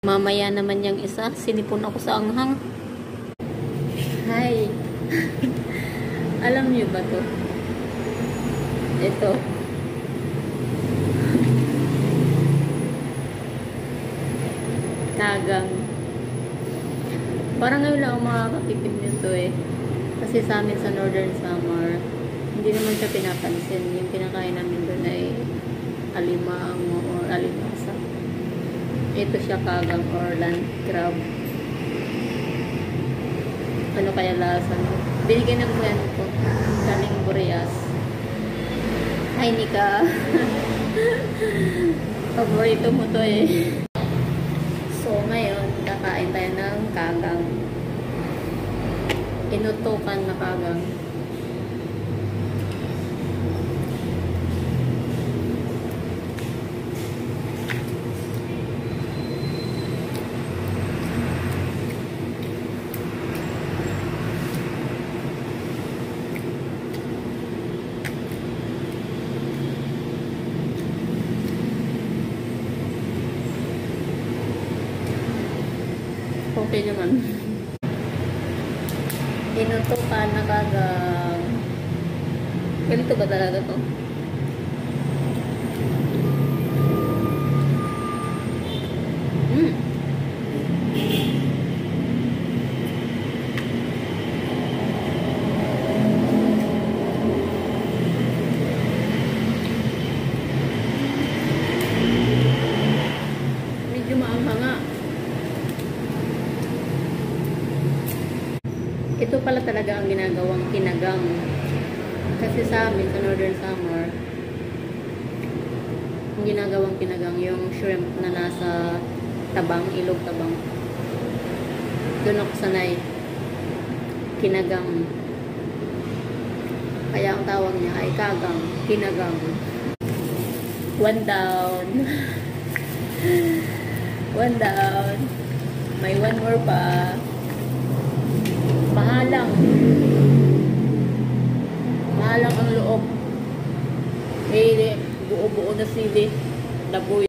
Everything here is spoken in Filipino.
Mamaya naman yung isa, sinipon ako sa anghang. Hi! Alam niyo ba to? Ito. Kagang. Parang ngayon lang ako makakatikim nito eh. Kasi sa amin sa Northern Samar, hindi naman siya pinapansin. Yung pinakain namin doon ay alimango or alimasa. Ito siya kagang or land crab. Ano kaya lasa no? Binigyan ng friend ko. Galing Boreas. Hi, Nika. Paborito mo to eh. So, ngayon, kakain tayo ng kagang. Inutukan na kagang. Okay naman. Inutukan na kagang. Ganito ba talaga to? Medyo maanghanga. Ito pala talaga ang ginagawang kinagang. Kasi sa amin, sa Northern Samar, ang ginagawang kinagang yung shrimp na nasa tabang, ilog tabang. Doon ako sanay. Kinagang. Kaya ang tawag niya ay kagang. Kinagang. One down. One down. May one more pa. Mahalang. Mahalang ang loob. Eh, buo-buo na sili. Laboy.